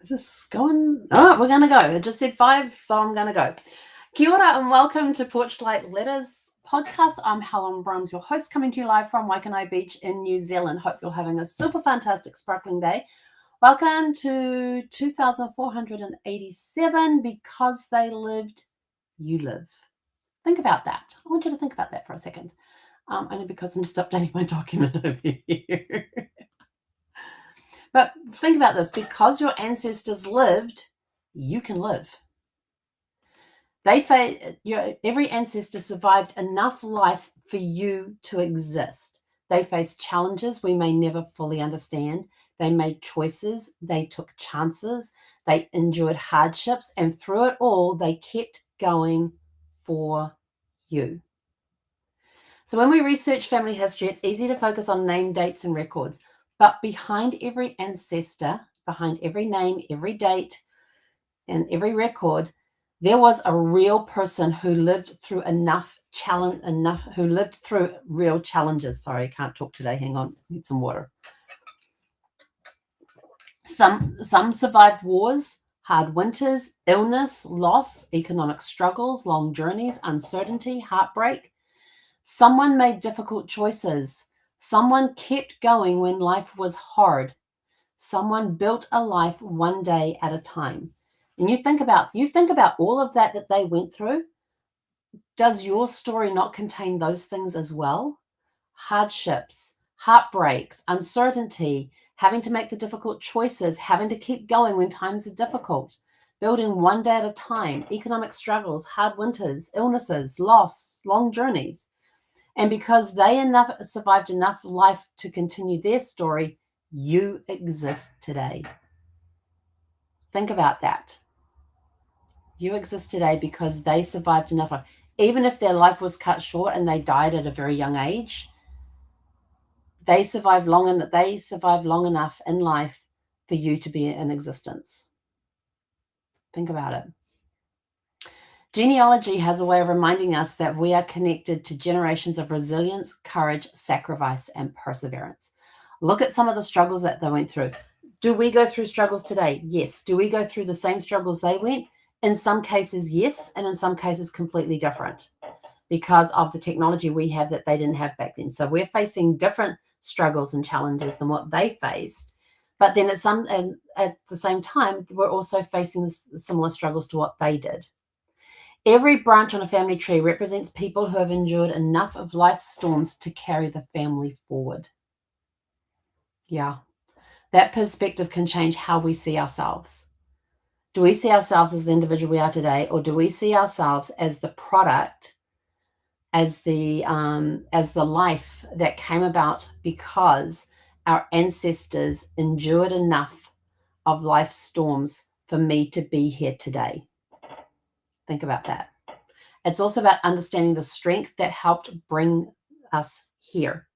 Is this going? Oh, we're going to go. It just said 5, so I'm going to go. Kia ora and welcome to Porchlight Letters podcast. I'm Helen Brahms, your host, coming to you live from Waikanae Beach in New Zealand. Hope you're having a super fantastic, sparkling day. Welcome to 2487. Because they lived, you live. Think about that. I want you to think about that for a second. Only because I'm just updating my document over here. But think about this. Because your ancestors lived, you can live. Every ancestor survived enough life for you to exist. They faced challenges we may never fully understand. They made choices. They took chances. They endured hardships. And through it all, they kept going for you. So when we research family history, it's easy to focus on name, dates, and records. But behind every ancestor, behind every name, every date, and every record, there was a real person who lived through real challenges. Sorry, I can't talk today. Hang on, need some water. Some survived wars, hard winters, illness, loss, economic struggles, long journeys, uncertainty, heartbreak. Someone made difficult choices. Someone kept going when life was hard. Someone built a life one day at a time. And you think about all of that they went through. Does your story not contain those things as well? Hardships, heartbreaks, uncertainty, having to make the difficult choices, having to keep going when times are difficult, building one day at a time, economic struggles, hard winters, illnesses, loss, long journeys. And because they survived enough life to continue their story, you exist today. Think about that. You exist today because they survived enough life. Even if their life was cut short and they died at a very young age, they survived long enough in life for you to be in existence. Think about it. Genealogy has a way of reminding us that we are connected to generations of resilience, courage, sacrifice, and perseverance. Look at some of the struggles that they went through. Do we go through struggles today? Yes. Do we go through the same struggles they went? In some cases, yes, and in some cases, completely different because of the technology we have that they didn't have back then. So we're facing different struggles and challenges than what they faced. But then at the same time, we're also facing similar struggles to what they did. Every branch on a family tree represents people who have endured enough of life's storms to carry the family forward. Yeah, that perspective can change how we see ourselves. Do we see ourselves as the individual we are today, or do we see ourselves as the product, as the life that came about because our ancestors endured enough of life's storms for me to be here today? Think about that. It's also about understanding the strength that helped bring us here.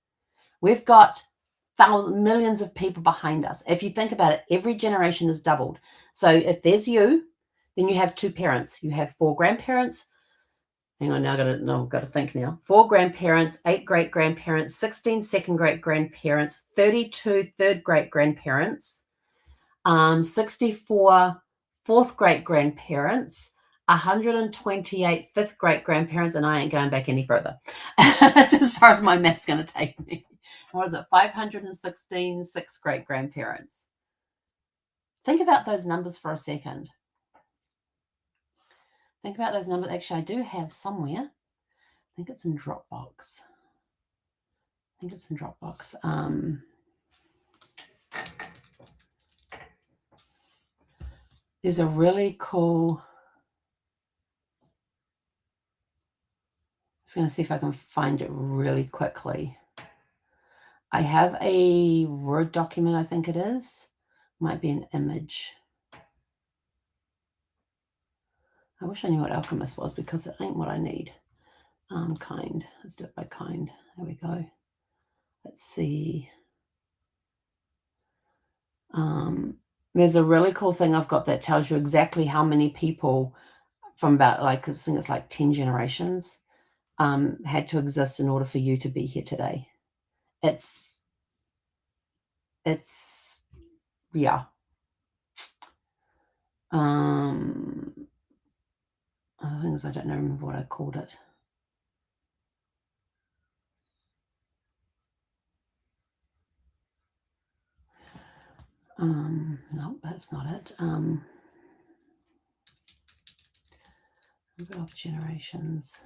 We've got millions of people behind us. If you think about it, every generation is doubled. So if there's you, then you have 2 parents. You have 4 grandparents. Hang on, now I've got to think now. 4 grandparents, 8 great-grandparents, 16 second great-grandparents, 32 third great-grandparents, 64 fourth great-grandparents, 128 fifth great-grandparents, and I ain't going back any further. That's as far as my math's going to take me. What is it? 516 sixth great-grandparents. Think about those numbers for a second. Think about those numbers. Actually, I do have somewhere. I think it's in Dropbox. There's a really cool... I'm just going to see if I can find it really quickly. I have a Word document, I think it is. Might be an image. I wish I knew what Alchemist was because it ain't what I need. Kind. Let's do it by kind. There we go. Let's see. There's a really cool thing I've got that tells you exactly how many people from about I think it's like 10 generations had to exist in order for you to be here today. It's yeah. Other things I don't know, remember what I called it. No, that's not it. Of generations.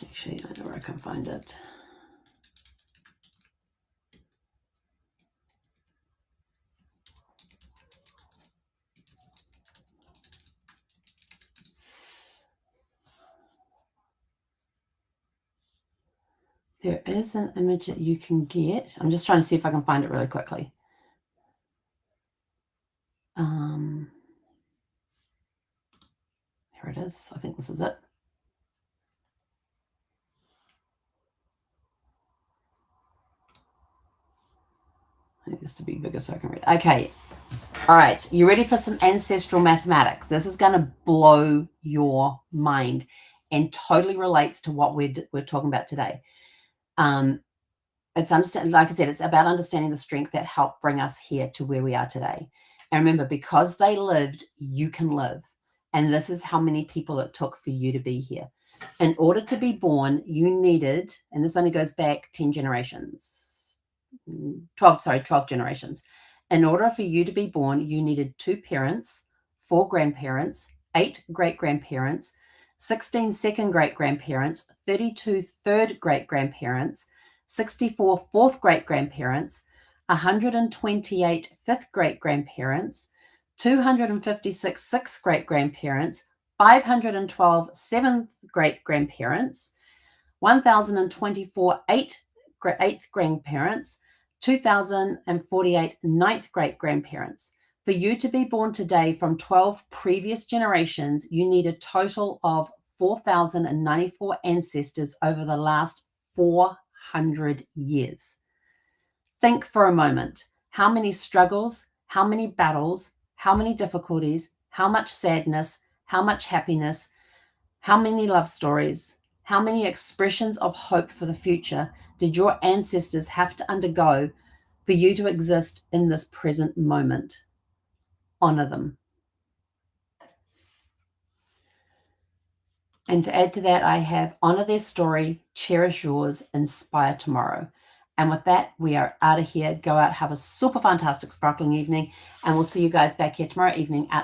Actually, I know where I can find it. There is an image that you can get. I'm just trying to see if I can find it really quickly. Here it is. I think this is it. I need this to be bigger so I can read. Okay. All right. You ready for some ancestral mathematics? This is going to blow your mind and totally relates to what we're talking about today. It's understand, like I said, it's about understanding the strength that helped bring us here to where we are today. And remember, because they lived, you can live. And this is how many people it took for you to be here. In order to be born, you needed, and this only goes back 10 generations, 12 generations. In order for you to be born, you needed 2 parents, 4 grandparents, 8 great-grandparents, 16 second great-grandparents, 32 third great-grandparents, 64 fourth great-grandparents, 128 fifth great-grandparents, 256 sixth great-grandparents, 512 seventh great-grandparents, 1,024 eighth grandparents, 2,048 ninth great-grandparents. For you to be born today from 12 previous generations, you need a total of 4,094 ancestors over the last 400 years. Think for a moment. How many struggles, how many battles, how many difficulties, how much sadness, how much happiness, how many love stories, how many expressions of hope for the future did your ancestors have to undergo for you to exist in this present moment? Honor them. And to add to that, I have honor their story, cherish yours, inspire tomorrow. And with that, we are out of here. Go out, have a super fantastic, sparkling evening, and we'll see you guys back here tomorrow evening at